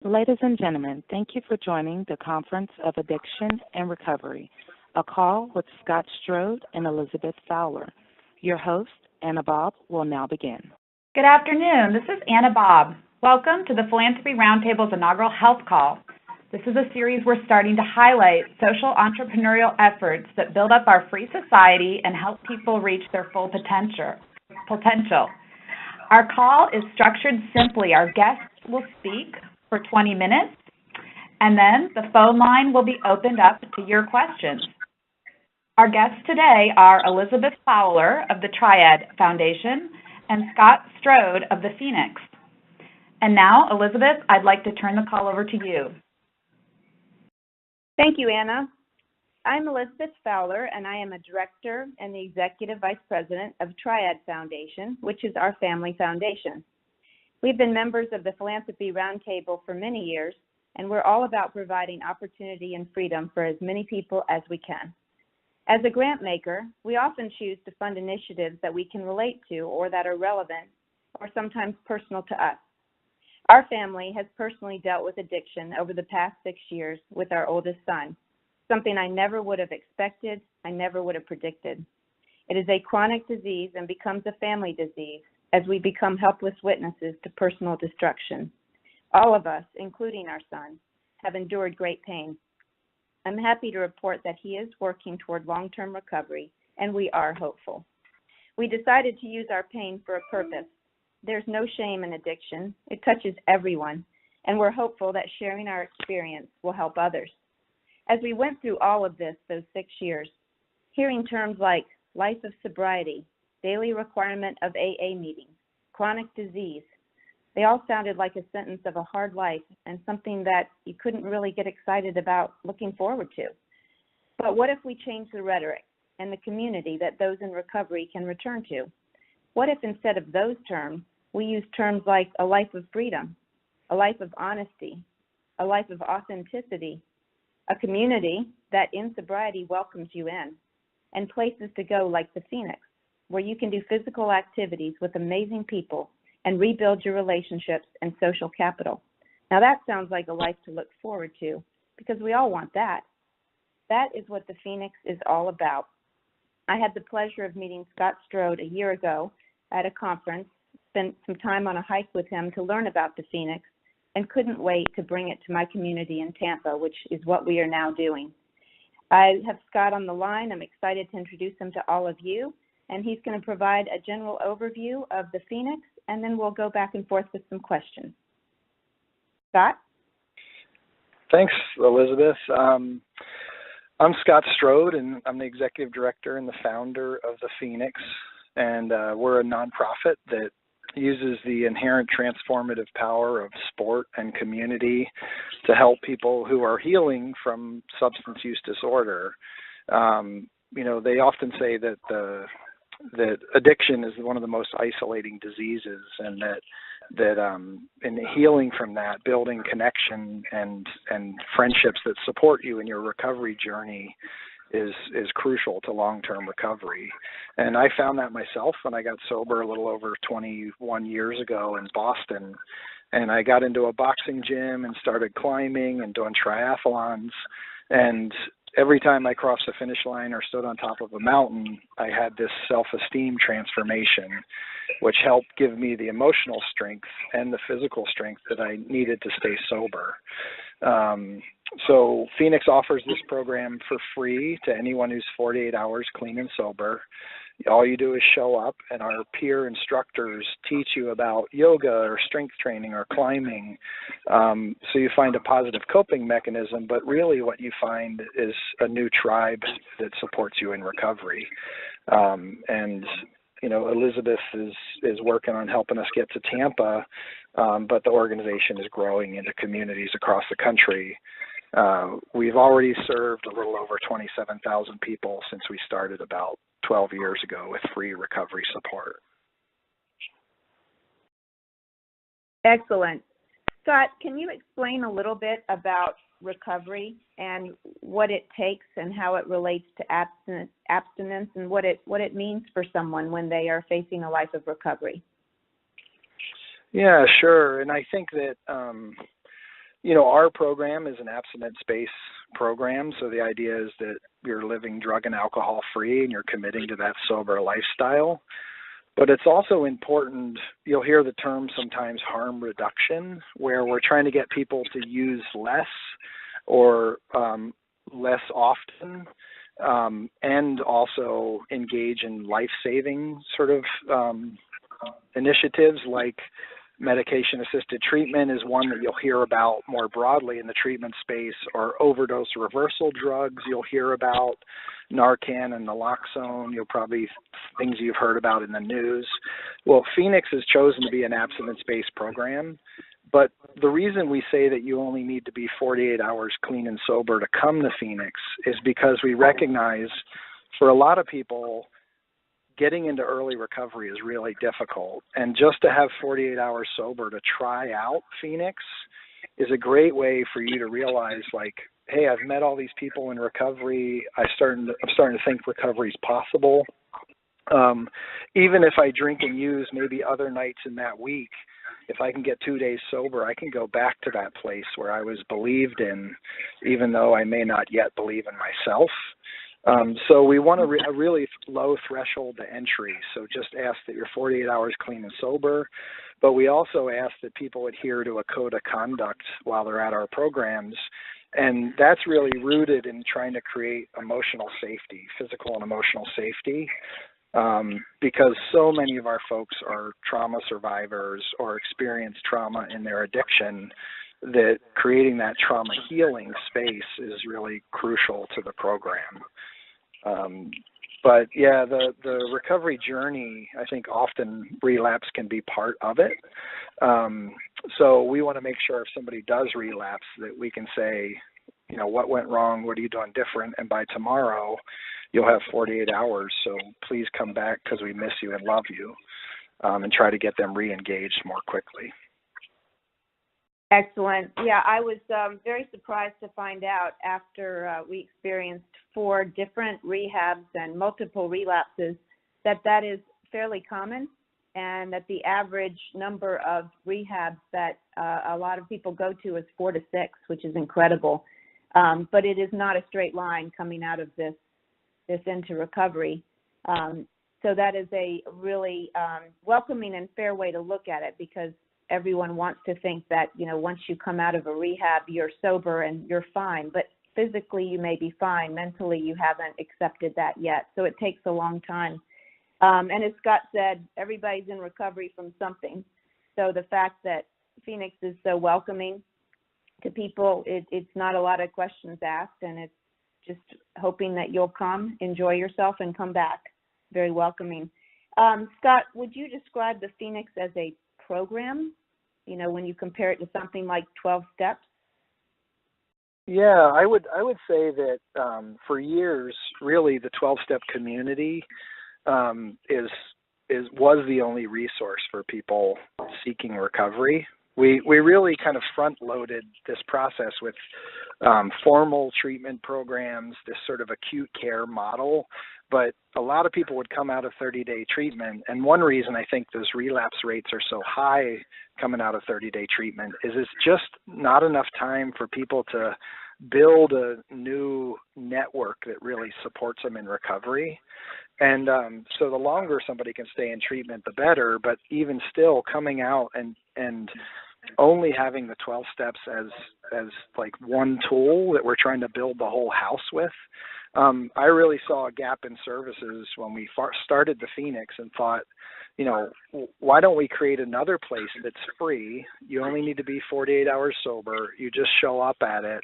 Ladies and gentlemen, thank you for joining the Conference of Addiction and Recovery, a call with Scott Strode and Elizabeth Fowler. Your host, Anna Bobb, will now begin. Good afternoon. This is Anna Bobb. Welcome to the Philanthropy Roundtable's inaugural health call. This is a series we're starting to highlight social entrepreneurial efforts that build up our free society and help people reach their full potential. Our call is structured simply. Our guests will speak for 20 minutes, and then the phone line will be opened up to your questions. Our guests today are Elizabeth Fowler of the Triad Foundation and Scott Strode of the Phoenix. And now, Elizabeth, I'd like to turn the call over to you. Thank you, Anna. I'm Elizabeth Fowler, and I am a director and the executive vice president of Triad Foundation, which is our family foundation. We've been members of the Philanthropy Roundtable for many years, and we're all about providing opportunity and freedom for as many people as we can. As a grant maker, we often choose to fund initiatives that we can relate to or that are relevant or sometimes personal to us. Our family has personally dealt with addiction over the past 6 years with our oldest son, something I never would have expected, I never would have predicted. It is a chronic disease and becomes a family disease as we become helpless witnesses to personal destruction. All of us, including our son, have endured great pain. I'm happy to report that he is working toward long-term recovery, and we are hopeful. We decided to use our pain for a purpose. There's no shame in addiction. It touches everyone, and we're hopeful that sharing our experience will help others. As we went through all of this those 6 years, hearing terms like life of sobriety, daily requirement of AA meetings, chronic disease, they all sounded like a sentence of a hard life and something that you couldn't really get excited about looking forward to. But what if we change the rhetoric and the community that those in recovery can return to? What if instead of those terms, we use terms like a life of freedom, a life of honesty, a life of authenticity, a community that in sobriety welcomes you in, and places to go like the Phoenix, where you can do physical activities with amazing people and rebuild your relationships and social capital. Now that sounds like a life to look forward to, because we all want that. That is what the Phoenix is all about. I had the pleasure of meeting Scott Strode a year ago at a conference, spent some time on a hike with him to learn about the Phoenix, and couldn't wait to bring it to my community in Tampa, which is what we are now doing. I have Scott on the line. I'm excited to introduce him to all of you, and he's going to provide a general overview of the Phoenix, and then we'll go back and forth with some questions. Scott? Thanks, Elizabeth. I'm Scott Strode, and I'm the executive director and the founder of the Phoenix, and we're a nonprofit that uses the inherent transformative power of sport and community to help people who are healing from substance use disorder. They often say that addiction is one of the most isolating diseases, and that in healing from that, building connection and friendships that support you in your recovery journey is crucial to long-term recovery. And I found that myself when I got sober a little over 21 years ago in Boston. And I got into a boxing gym and started climbing and doing triathlons. And every time I crossed the finish line or stood on top of a mountain, I had this self-esteem transformation, which helped give me the emotional strength and the physical strength that I needed to stay sober. So Phoenix offers this program for free to anyone who's 48 hours clean and sober. All you do is show up, and our peer instructors teach you about yoga or strength training or climbing. So you find a positive coping mechanism, but really what you find is a new tribe that supports you in recovery. Elizabeth is working on helping us get to Tampa, but the organization is growing into communities across the country. We've already served a little over 27,000 people since we started about 12 years ago with free recovery support. Excellent. Scott, can you explain a little bit about recovery and what it takes and how it relates to abstinence and what it means for someone when they are facing a life of recovery? Yeah, sure. And I think that Our program is an abstinence-based program, so the idea is that you're living drug and alcohol free and you're committing to that sober lifestyle. But it's also important, you'll hear the term sometimes harm reduction, where we're trying to get people to use less or less often, and also engage in life-saving sort of initiatives like medication-assisted treatment is one that you'll hear about more broadly in the treatment space, or overdose reversal drugs you'll hear about, Narcan and naloxone, things you've heard about in the news. Well, Phoenix has chosen to be an abstinence-based program, but the reason we say that you only need to be 48 hours clean and sober to come to Phoenix is because we recognize for a lot of people, getting into early recovery is really difficult. And just to have 48 hours sober to try out Phoenix is a great way for you to realize, like, hey, I've met all these people in recovery. I'm starting to think recovery is possible. Even if I drink and use maybe other nights in that week, if I can get 2 days sober, I can go back to that place where I was believed in, even though I may not yet believe in myself. So we want a really low threshold to entry. So just ask that you're 48 hours clean and sober, but we also ask that people adhere to a code of conduct while they're at our programs. And that's really rooted in trying to create emotional safety, physical and emotional safety, because so many of our folks are trauma survivors or experience trauma in their addiction, that creating that trauma healing space is really crucial to the program. But yeah, the recovery journey, I think often relapse can be part of it. So we want to make sure if somebody does relapse that we can say, what went wrong? What are you doing different? And by tomorrow, you'll have 48 hours. So please come back because we miss you and love you, and try to get them re-engaged more quickly. Excellent. Yeah, I was very surprised to find out after we experienced 4 different rehabs and multiple relapses that is fairly common, and that the average number of rehabs that a lot of people go to is 4 to 6, which is incredible. But it is not a straight line coming out of this into recovery. So that is a really welcoming and fair way to look at it, because everyone wants to think that, once you come out of a rehab, you're sober and you're fine. But physically, you may be fine. Mentally, you haven't accepted that yet. So it takes a long time. And as Scott said, everybody's in recovery from something. So the fact that Phoenix is so welcoming to people, it's not a lot of questions asked, and it's just hoping that you'll come, enjoy yourself, and come back. Very welcoming. Scott, would you describe the Phoenix as a program, when you compare it to something like 12 steps? Yeah, I would say that for years, really, the 12-step community was the only resource for people seeking recovery. We really kind of front-loaded this process with formal treatment programs, this sort of acute care model. But a lot of people would come out of 30-day treatment, and one reason I think those relapse rates are so high coming out of 30-day treatment is it's just not enough time for people to build a new network that really supports them in recovery. And so the longer somebody can stay in treatment, the better. But even still, coming out and only having the 12 steps as like one tool that we're trying to build the whole house with, I really saw a gap in services when we started the Phoenix and thought, why don't we create another place that's free? You only need to be 48 hours sober. You just show up at it.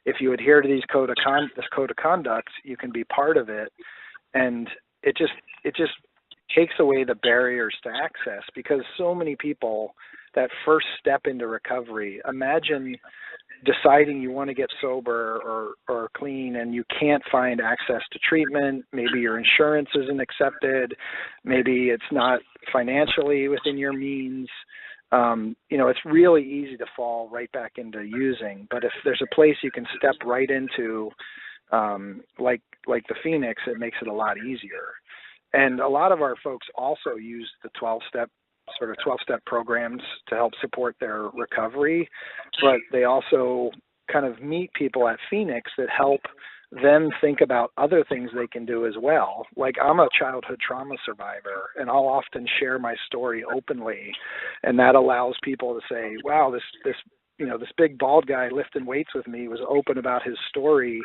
If you adhere to this code of conduct, you can be part of it. And it just takes away the barriers to access, because so many people, that first step into recovery, imagine deciding you want to get sober or clean and you can't find access to treatment. Maybe your insurance isn't accepted. Maybe it's not financially within your means. It's really easy to fall right back into using. But if there's a place you can step right into, like the Phoenix, it makes it a lot easier. And a lot of our folks also use the 12-step sort of 12-step programs to help support their recovery, but they also kind of meet people at Phoenix that help them think about other things they can do as well. Like, I'm a childhood trauma survivor, and I'll often share my story openly, and that allows people to say, wow, this big bald guy lifting weights with me was open about his story.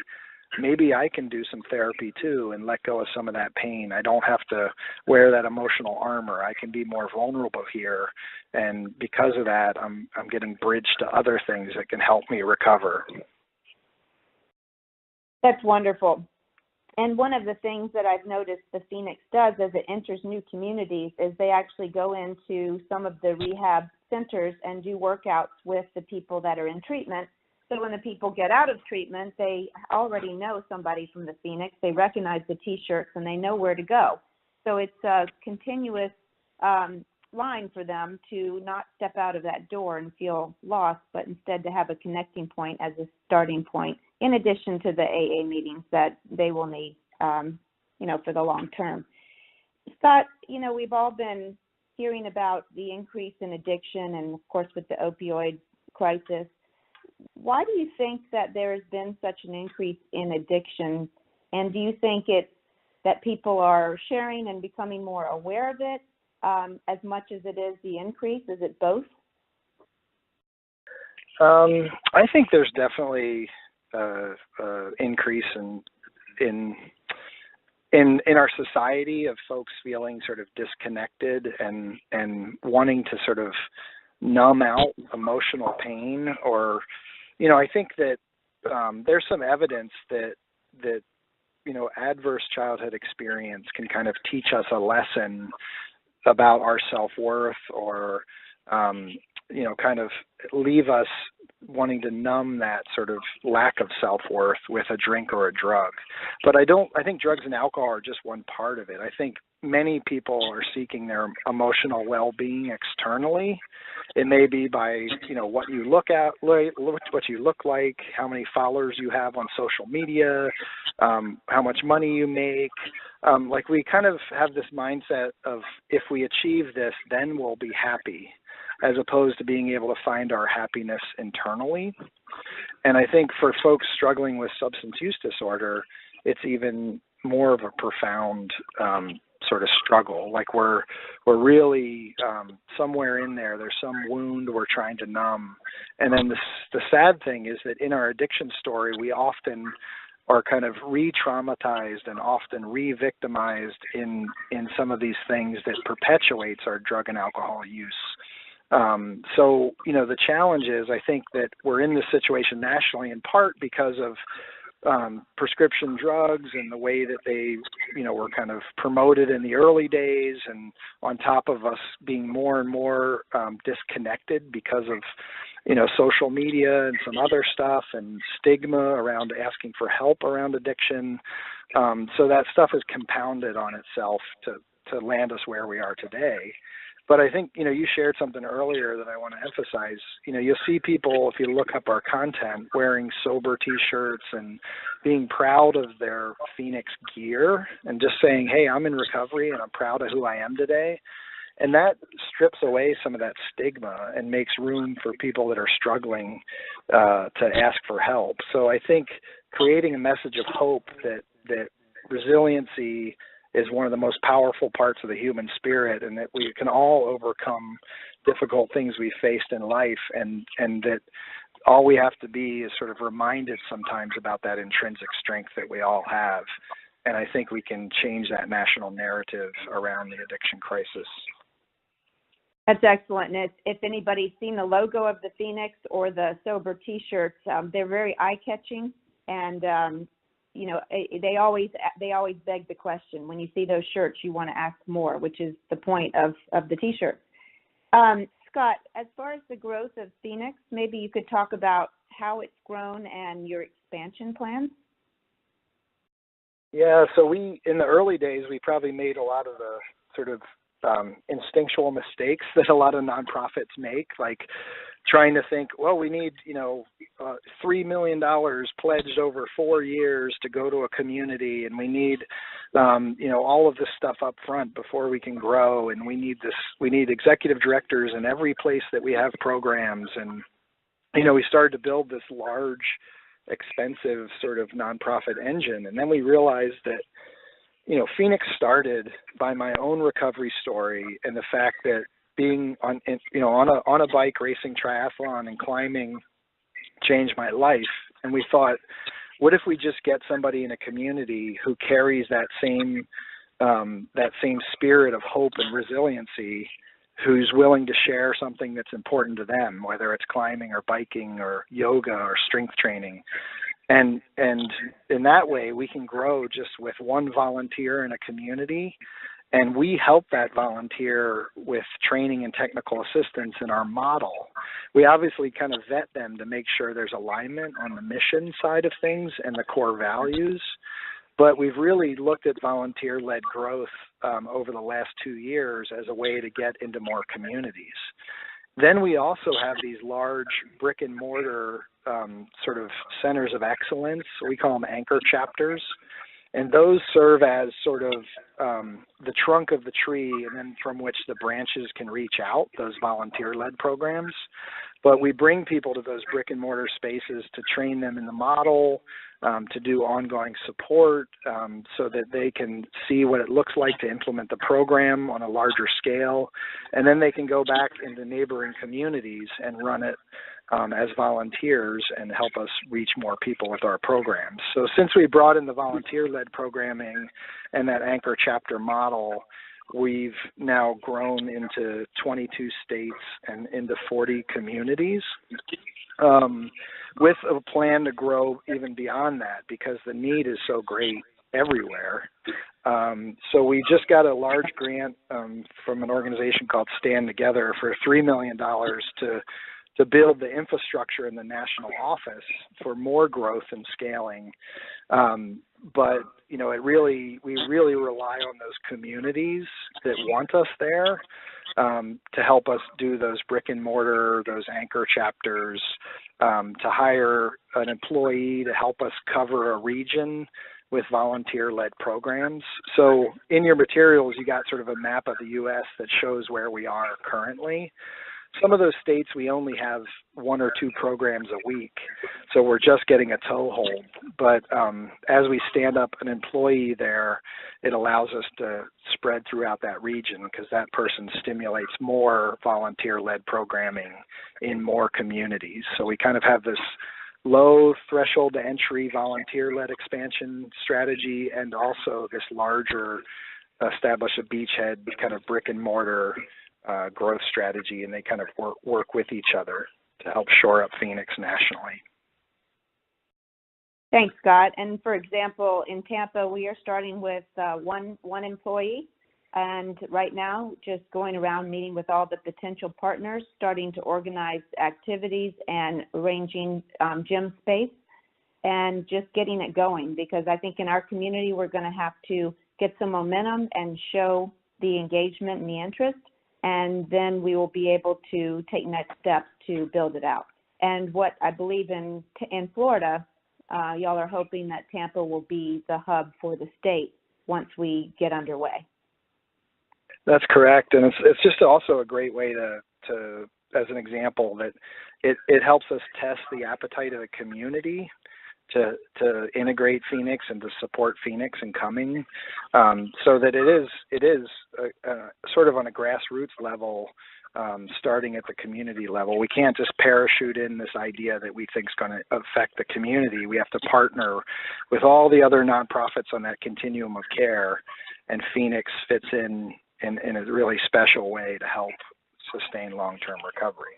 Maybe I can do some therapy too and let go of some of that pain. I don't have to wear that emotional armor. I can be more vulnerable here. And because of that, I'm getting bridged to other things that can help me recover. That's wonderful. And one of the things that I've noticed the Phoenix does as it enters new communities is they actually go into some of the rehab centers and do workouts with the people that are in treatment. So when the people get out of treatment, they already know somebody from the Phoenix. They recognize the T-shirts and they know where to go. So it's a continuous line for them to not step out of that door and feel lost, but instead to have a connecting point as a starting point, in addition to the AA meetings that they will need, for the long term. Scott, we've all been hearing about the increase in addiction and, of course, with the opioid crisis. Why do you think that there has been such an increase in addiction? And do you think it's that people are sharing and becoming more aware of it as much as it is the increase? Is it both? I think there's definitely increase in our society of folks feeling sort of disconnected and wanting to sort of numb out emotional pain, or I think that there's some evidence that adverse childhood experience can kind of teach us a lesson about our self-worth, or kind of leave us wanting to numb that sort of lack of self-worth with a drink or a drug. But I think drugs and alcohol are just one part of it. I think many people are seeking their emotional well-being externally. It may be by, what you look like, how many followers you have on social media, how much money you make. We kind of have this mindset of, if we achieve this, then we'll be happy, as opposed to being able to find our happiness internally. And I think for folks struggling with substance use disorder, it's even more of a profound sort of struggle. Like we're really somewhere in there, there's some wound we're trying to numb. And then the sad thing is that in our addiction story, we often are kind of re-traumatized and often re-victimized in some of these things that perpetuates our drug and alcohol use. So, the challenge is, I think that we're in this situation nationally in part because of prescription drugs and the way that they, were kind of promoted in the early days, and on top of us being more and more disconnected because of, social media and some other stuff, and stigma around asking for help around addiction. So that stuff is compounded on itself to land us where we are today. But I think, you shared something earlier that I want to emphasize. You'll see people, if you look up our content, wearing sober T-shirts and being proud of their Phoenix gear and just saying, hey, I'm in recovery and I'm proud of who I am today. And that strips away some of that stigma and makes room for people that are struggling to ask for help. So I think creating a message of hope that resiliency is one of the most powerful parts of the human spirit, and that we can all overcome difficult things we faced in life, and that all we have to be is sort of reminded sometimes about that intrinsic strength that we all have. And I think we can change that national narrative around the addiction crisis. That's excellent. And if anybody's seen the logo of the Phoenix or the sober T-shirts, they're very eye-catching, and they always beg the question. When you see those shirts, you want to ask more, which is the point of the T-shirt. Scott, as far as the growth of Phoenix, maybe you could talk about how it's grown and your expansion plans. Yeah, so in the early days, we probably made a lot of the sort of instinctual mistakes that a lot of nonprofits make, like trying to think, well, we need, $3 million pledged over 4 years to go to a community, and we need, all of this stuff up front before we can grow, and we need executive directors in every place that we have programs. And, we started to build this large, expensive sort of nonprofit engine. And then we realized that, Phoenix started by my own recovery story and the fact that being on a bike racing triathlon and climbing changed my life. And we thought, what if we just get somebody in a community who carries that same spirit of hope and resiliency, who's willing to share something that's important to them, whether it's climbing or biking or yoga or strength training. And in that way, we can grow just with one volunteer in a community, and we help that volunteer with training and technical assistance in our model. We obviously kind of vet them to make sure there's alignment on the mission side of things and the core values. But we've really looked at volunteer-led growth over the last 2 years as a way to get into more communities. Then we also have these large brick and mortar sort of centers of excellence. We call them anchor chapters. And those serve as sort of the trunk of the tree, and then from which the branches can reach out, those volunteer-led programs. But we bring people to those brick and mortar spaces to train them in the model, to do ongoing support, so that they can see what it looks like to implement the program on a larger scale. And then they can go back into neighboring communities and run it as volunteers and help us reach more people with our programs. So since we brought in the volunteer-led programming and that anchor chapter model, we've now grown into 22 states and into 40 communities, with a plan to grow even beyond that because the need is so great everywhere. So we just got a large grant from an organization called Stand Together for $3 million to build the infrastructure in the national office for more growth and scaling. But we really rely on those communities that want us there to help us do those brick and mortar, those anchor chapters, to hire an employee to help us cover a region with volunteer-led programs. So in your materials, you got sort of a map of the U.S. that shows where we are currently. Some of those states, we only have 1 or 2 programs a week, so we're just getting a toehold. But as we stand up an employee there, it allows us to spread throughout that region because that person stimulates more volunteer-led programming in more communities. So we kind of have this low threshold to entry volunteer-led expansion strategy, and also this larger establish a beachhead kind of brick and mortar growth strategy, and they kind of work with each other to help shore up Phoenix nationally. Thanks, Scott. And for example, in Tampa, we are starting with one employee, and right now just going around meeting with all the potential partners, starting to organize activities and arranging gym space and just getting it going, because I think in our community we're going to have to get some momentum and show the engagement and the interest, and then we will be able to take next steps to build it out. And what I believe in Florida, y'all are hoping that Tampa will be the hub for the state once we get underway. That's correct, and it's just also a great way to as an example, that it helps us test the appetite of the community to integrate Phoenix and to support Phoenix in coming, so that it is sort of on a grassroots level, starting at the community level. We can't just parachute in this idea that we think is going to affect the community. We have to partner with all the other nonprofits on that continuum of care, and Phoenix fits in a really special way to help sustain long-term recovery.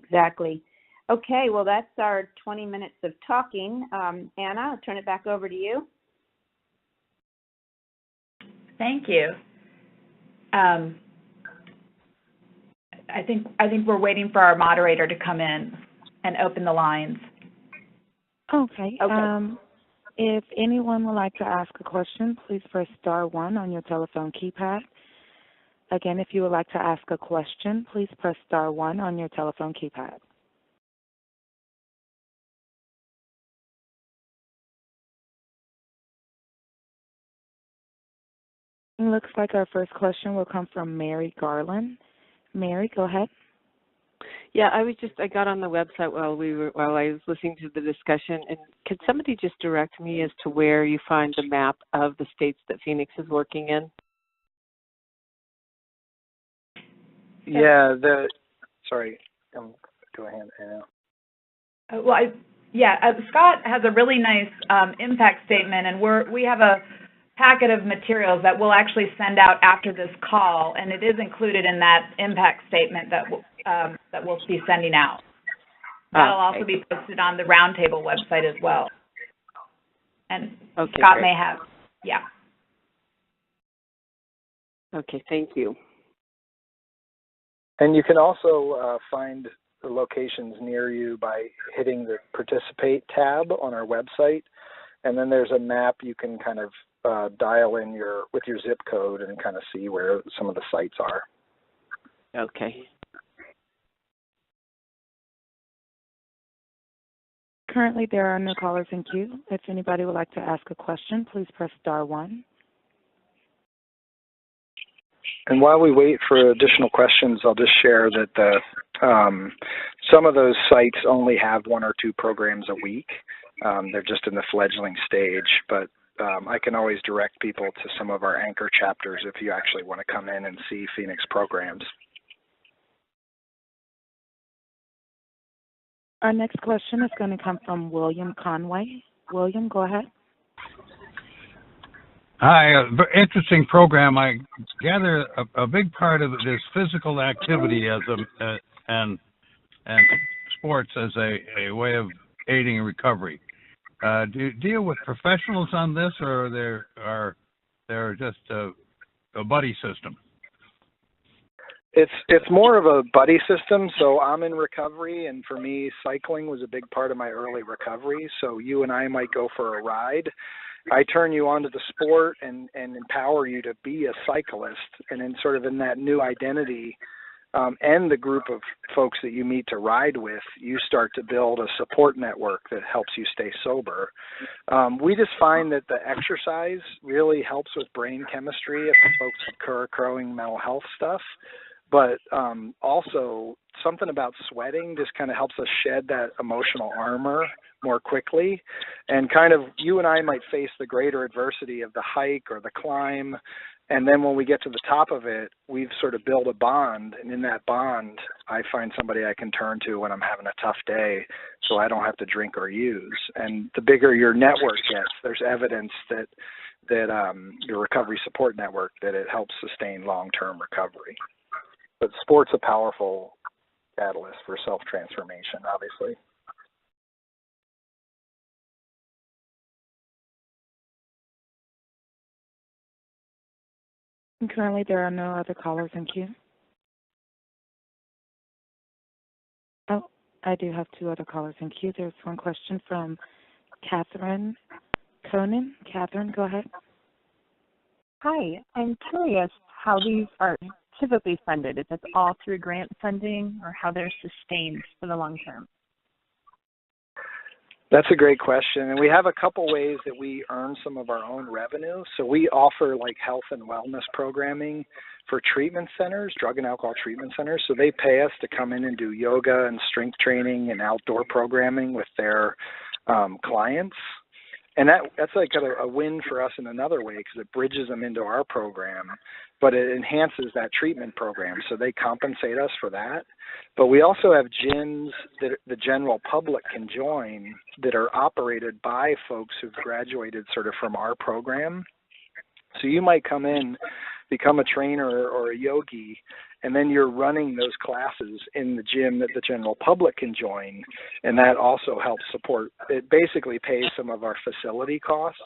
Exactly. Okay, well, that's our 20 minutes of talking. Anna, I'll turn it back over to you. Thank you. I think we're waiting for our moderator to come in and open the lines. Okay. If anyone would like to ask a question, please press star 1 on your telephone keypad. Again, if you would like to ask a question, please press star 1 on your telephone keypad. looks like our first question will come from Mary Garland. Mary, go ahead. Yeah, I got on the website while I was listening to the discussion, and could somebody just direct me as to where you find the map of the states that Phoenix is working in? Yeah, sorry, go ahead, Anna. Scott has a really nice impact statement, and we have a packet of materials that we'll actually send out after this call, and it is included in that impact statement that we'll be sending out. That'll also be posted on the Roundtable website as well. And Scott may have, Okay, thank you. And you can also find the locations near you by hitting the Participate tab on our website, and then there's a map you can kind of dial in with your zip code and kind of see where some of the sites are. Okay. Currently, there are no callers in queue. If anybody would like to ask a question, please press star 1. And while we wait for additional questions, I'll just share that some of those sites only have 1 or 2 programs a week. They're just in the fledgling stage, but I can always direct people to some of our anchor chapters if you actually want to come in and see Phoenix programs. Our next question is going to come from William Conway. William, go ahead. Hi, interesting program. I gather a big part of it is physical activity and sports as a way of aiding recovery. Do you deal with professionals on this, or they're just a buddy system? It's more of a buddy system. So I'm in recovery, and for me, cycling was a big part of my early recovery. So you and I might go for a ride. I turn you on to the sport and empower you to be a cyclist, and then sort of in that new identity and the group of folks that you meet to ride with, you start to build a support network that helps you stay sober. We just find that the exercise really helps with brain chemistry if folks have occurring mental health stuff. But also something about sweating just kind of helps us shed that emotional armor more quickly. And kind of you and I might face the greater adversity of the hike or the climb. And then when we get to the top of it, we've sort of built a bond. And in that bond, I find somebody I can turn to when I'm having a tough day so I don't have to drink or use. And the bigger your network gets, there's evidence that your recovery support network, that it helps sustain long-term recovery. But sport's a powerful catalyst for self-transformation, obviously. And currently, there are no other callers in queue. Oh, I do have 2 other callers in queue. There's one question from Catherine Conan. Catherine, go ahead. Hi, I'm curious how these are typically funded. Is it all through grant funding, or how they're sustained for the long term? That's a great question. And we have a couple ways that we earn some of our own revenue. So we offer like health and wellness programming for treatment centers, drug and alcohol treatment centers. So they pay us to come in and do yoga and strength training and outdoor programming with their clients. And that's like a win for us in another way, because it bridges them into our program, but it enhances that treatment program. So they compensate us for that. But we also have gyms that the general public can join that are operated by folks who've graduated sort of from our program. So you might come in, become a trainer or a yogi, and then you're running those classes in the gym that the general public can join, and that also helps support. It basically pays some of our facility costs.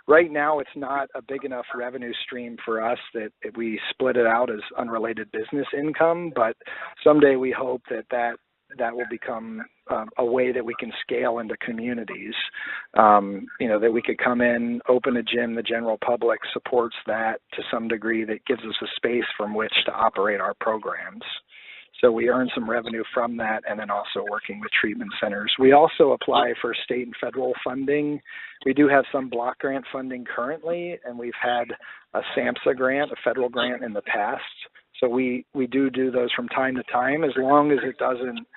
Right now, it's not a big enough revenue stream for us that we split it out as unrelated business income, but someday we hope that will become a way that we can scale into communities. That we could come in, open a gym, the general public supports that to some degree, that gives us a space from which to operate our programs. So we earn some revenue from that, and then also working with treatment centers. We also apply for state and federal funding. We do have some block grant funding currently, and we've had a SAMHSA grant, a federal grant, in the past. So we do those from time to time, as long as it doesn't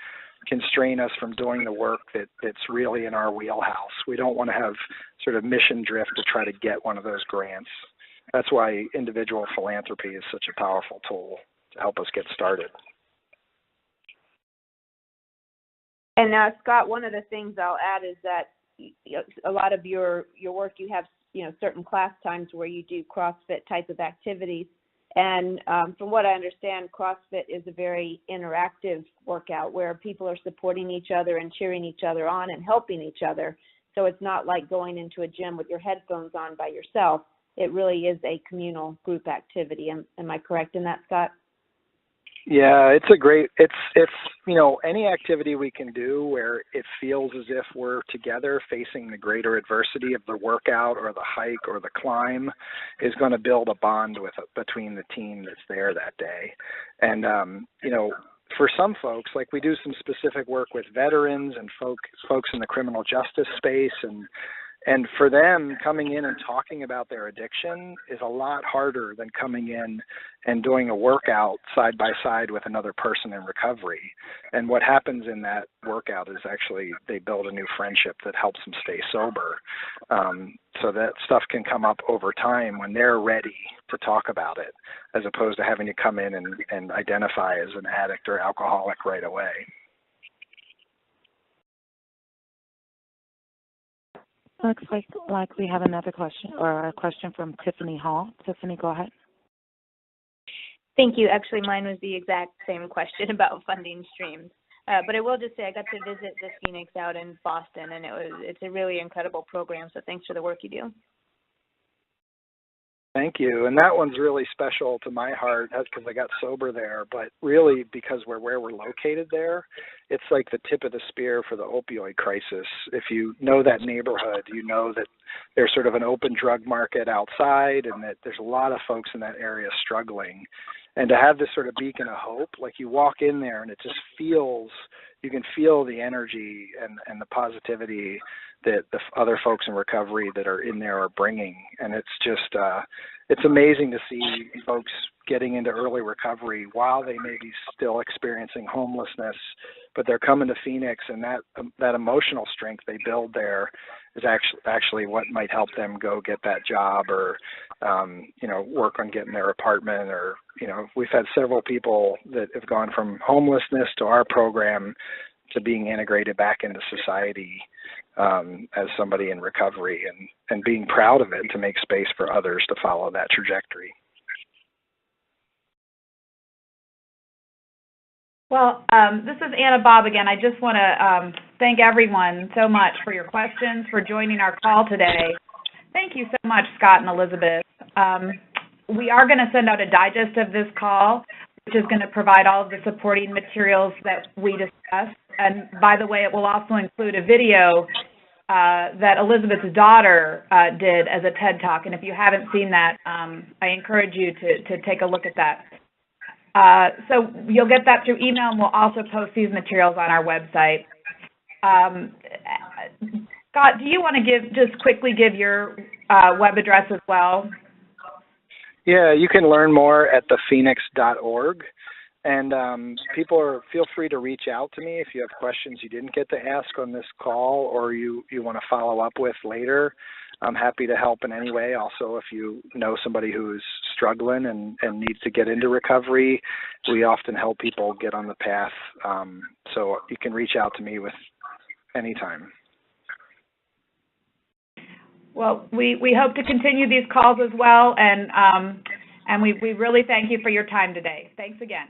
constrain us from doing the work that's really in our wheelhouse. We don't want to have sort of mission drift to try to get one of those grants. That's why individual philanthropy is such a powerful tool to help us get started. And Scott, one of the things I'll add is that a lot of your work, you have certain class times where you do CrossFit type of activities. And from what I understand, CrossFit is a very interactive workout where people are supporting each other and cheering each other on and helping each other. So it's not like going into a gym with your headphones on by yourself. It really is a communal group activity. Am I correct in that, Scott? Yeah, it's any activity we can do where it feels as if we're together facing the greater adversity of the workout or the hike or the climb is going to build a bond between the team that's there that day. And, for some folks, like we do some specific work with veterans and folks in the criminal justice space, and for them, coming in and talking about their addiction is a lot harder than coming in and doing a workout side by side with another person in recovery. And what happens in that workout is actually they build a new friendship that helps them stay sober. So that stuff can come up over time when they're ready to talk about it, as opposed to having to come in and identify as an addict or alcoholic right away. Looks like we have another question, or a question from Tiffany Hall. Tiffany, go ahead. Thank you. Actually, mine was the exact same question about funding streams. But I will just say I got to visit the Phoenix out in Boston, and it's a really incredible program, so thanks for the work you do. Thank you. And that one's really special to my heart. That's because I got sober there, but really because where we're located there, it's like the tip of the spear for the opioid crisis. If you know that neighborhood, you know that there's sort of an open drug market outside and that there's a lot of folks in that area struggling. And to have this sort of beacon of hope, like you walk in there and it just feels, you can feel the energy and the positivity that the other folks in recovery that are in there are bringing. And it's just, it's amazing to see folks getting into early recovery while they may be still experiencing homelessness, but they're coming to Phoenix, and that emotional strength they build there is actually what might help them go get that job or, work on getting their apartment, or, we've had several people that have gone from homelessness to our program to being integrated back into society as somebody in recovery, and being proud of it to make space for others to follow that trajectory. Well, this is Anna Bobb again. I just want to thank everyone so much for your questions, for joining our call today. Thank you so much, Scott and Elizabeth. We are going to send out a digest of this call, which is going to provide all of the supporting materials that we discussed. And by the way, it will also include a video that Elizabeth's daughter did as a TED Talk. And if you haven't seen that, I encourage you to take a look at that. So you'll get that through email, and we'll also post these materials on our website. Scott, do you want to just quickly give your web address as well? Yeah, you can learn more at thephoenix.org. And feel free to reach out to me if you have questions you didn't get to ask on this call, or you want to follow up with later. I'm happy to help in any way. Also, if you know somebody who's struggling and needs to get into recovery, we often help people get on the path. So you can reach out to me with anytime. Well, we hope to continue these calls as well, and we really thank you for your time today. Thanks again.